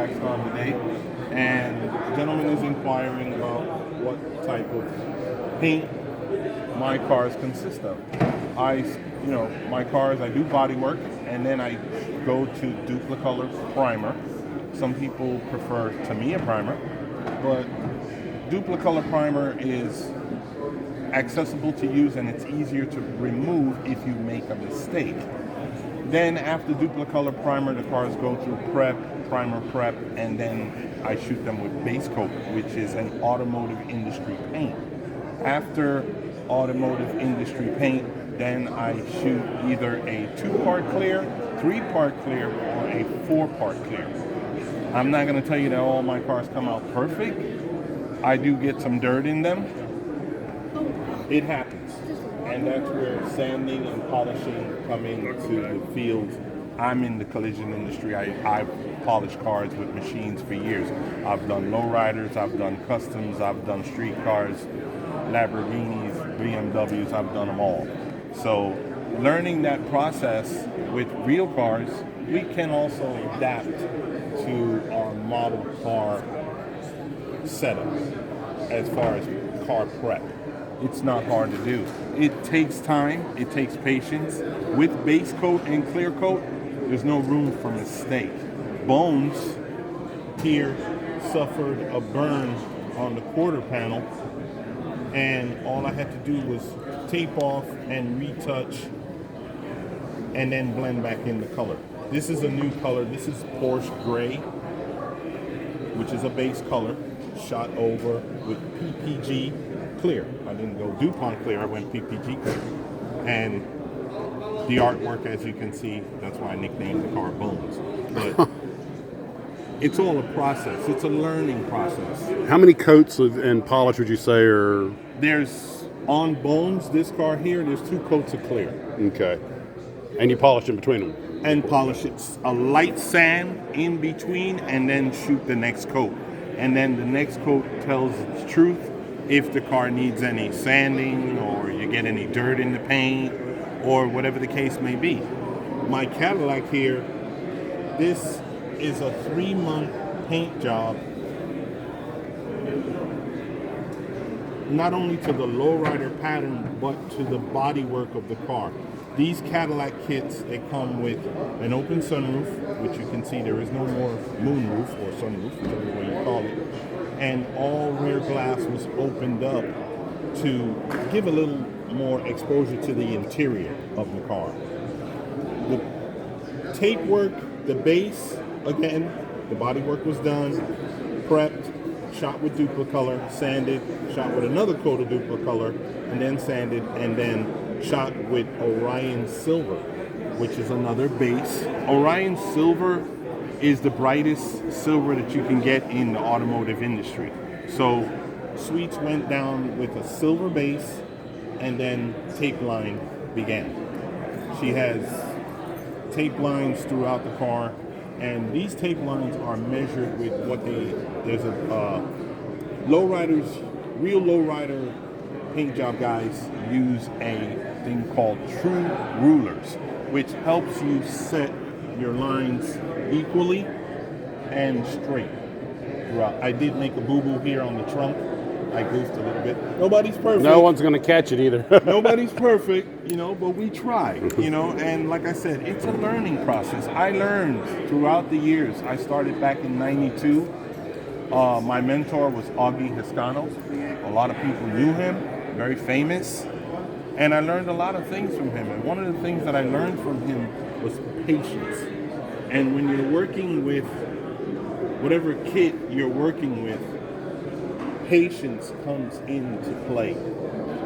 Jaxcon today, and the gentleman is inquiring about what type of paint my cars consist of. My cars, I do body work, and then I go to Duplicolor primer. Some people prefer Tamiya primer, but Duplicolor primer is accessible to use and it's easier to remove if you make a mistake. Then after Duplicolor primer, the cars go through primer prep, and then I shoot them with base coat, which is an automotive industry paint. After automotive industry paint, then I shoot either a 2-part clear, 3-part clear, or a 4-part clear. I'm not going to tell you that all my cars come out perfect. I do get some dirt in them. It happens. And that's where sanding and polishing come into the field. I'm in the collision industry. I've polished cars with machines for years. I've done lowriders, I've done customs, I've done street cars, Lamborghinis, BMWs, I've done them all. So learning that process with real cars, we can also adapt to our model car setup as far as car prep. It's not hard to do. It takes time, it takes patience. With base coat and clear coat, there's no room for mistake. Bones here suffered a burn on the quarter panel, and all I had to do was tape off and retouch and then blend back in the color. This is a new color. This is Porsche Gray, which is a base color, shot over with PPG clear. I didn't go DuPont clear, I went PPG clear. And the artwork, as you can see, that's why I nicknamed the car Bones. But it's all a process. It's a learning process. How many coats and polish would you say are... There's, on Bones, this car here, there's 2 coats of clear. Okay. And you polish in between them? And polish it. A light sand in between, and then shoot the next coat. And then the next coat tells its truth. If the car needs any sanding, or you get any dirt in the paint, or whatever the case may be. My Cadillac here, this is a 3-month paint job, not only to the lowrider pattern, but to the bodywork of the car. These Cadillac kits, they come with an open sunroof, which you can see there is no more moonroof or sunroof, whichever way you call it. And all rear glass was opened up to give a little more exposure to the interior of the car. The tape work, the base, again, the body work was done, prepped, shot with Duplicolor, sanded, shot with another coat of Duplicolor, and then sanded, and then shot with Orion Silver, which is another base. Orion Silver is the brightest silver that you can get in the automotive industry. So Sweets went down with a silver base, and then tape line began. She has tape lines throughout the car, and these tape lines are measured with what there's a lowriders, real lowrider paint job guys use a thing called true rulers, which helps you set your lines equally and straight throughout. I did make a boo-boo here on the trunk. I goofed a little bit. Nobody's perfect. No one's going to catch it either. Nobody's perfect, but we try, and like I said, it's a learning process. I learned throughout the years. I started back in '92. My mentor was Augie Hiscano. A lot of people knew him, very famous, and I learned a lot of things from him. And one of the things that I learned from him was patience. And when you're working with whatever kit you're working with, patience comes into play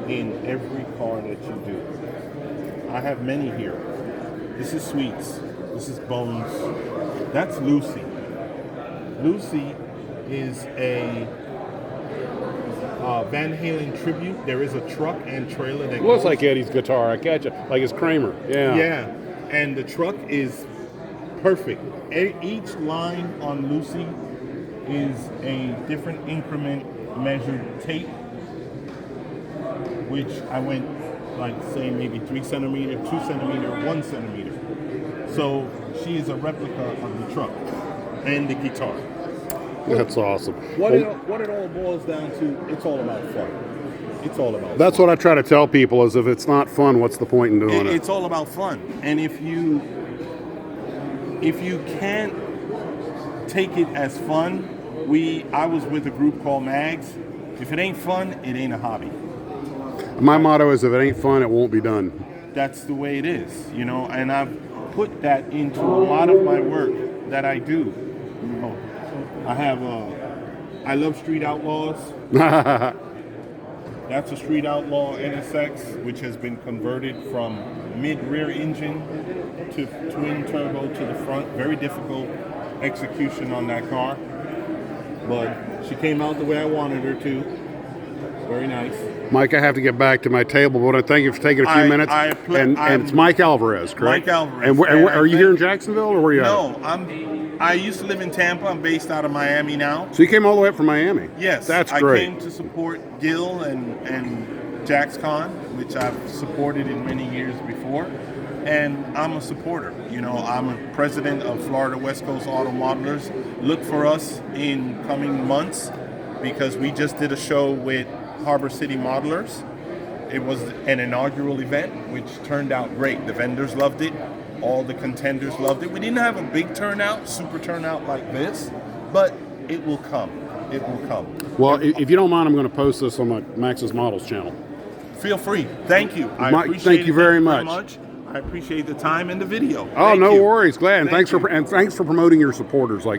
in every car that you do. I have many here. This is Sweets. This is Bones. That's Lucy. Lucy is a Van Halen tribute. There is a truck and trailer that looks like Eddie's guitar. I catch it. Like it's Kramer. Yeah. Yeah. And the truck is perfect. Each line on Lucy is a different increment measured tape, which I went say maybe 3 centimeter, 2 centimeter, 1 centimeter. So she is a replica of the truck. and the guitar. That's awesome. What it all boils down to, it's all about fun. It's all about That's fun. what I try to tell people is if it's not fun, what's the point in doing it? It's all about fun. And if you can't take it as fun, I was with a group called Mags. If it ain't fun, it ain't a hobby. My motto is if it ain't fun, it won't be done. That's the way it is, you know, and I've put that into a lot of my work that I do. You know, I love Street Outlaws. That's a Street Outlaw NSX, which has been converted from mid-rear engine to twin turbo to the front. Very difficult execution on that car, but she came out the way I wanted her to. Very nice. Mike, I have to get back to my table, but I thank you for taking a few minutes. And it's Mike Alvarez, correct? Mike Alvarez. And are you here in Jacksonville, or where are you No, at? I used to live in Tampa. I'm based out of Miami now. So you came all the way up from Miami? Yes. That's great. I came to support Gil and Jaxcon, which I've supported in many years before. And I'm a supporter. You know, I'm a president of Florida West Coast Auto Modelers. Look for us in coming months because we just did a show with Harbor City Modelers. It was an inaugural event, which turned out great. The vendors loved it. All the contenders loved it. We didn't have a big turnout, super turnout like this, but it will come. It will come. Well, if you don't mind, I'm going to post this on my Max's Models channel. Feel free. Thank you. Mike, thank you very much. I appreciate the time and the video. Oh, Thank no you. worries. Glad. And Thank thanks for promoting your supporters. I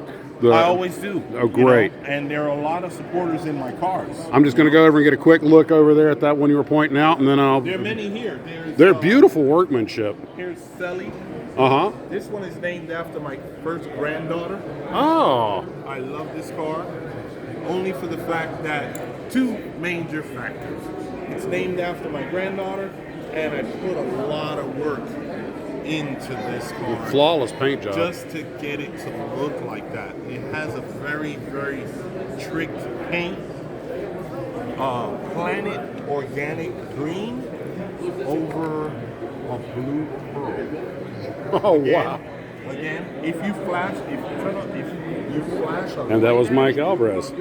always do. Oh, great. You know, and there are a lot of supporters in my cars. I'm just going to go over and get a quick look over there at that one you were pointing out, and then There are many here. They're beautiful workmanship. Here's Sally. Uh-huh. This one is named after my first granddaughter. Oh. I love this car only for the fact that two major factors. It's named after my granddaughter, and I put a lot of work into this car. Flawless paint job. Just to get it to look like that. It has a very, very tricked paint. Planet Organic Green over a blue pearl. Oh, wow. Again, if you flash, if you flash, And that was Mike Alvarez.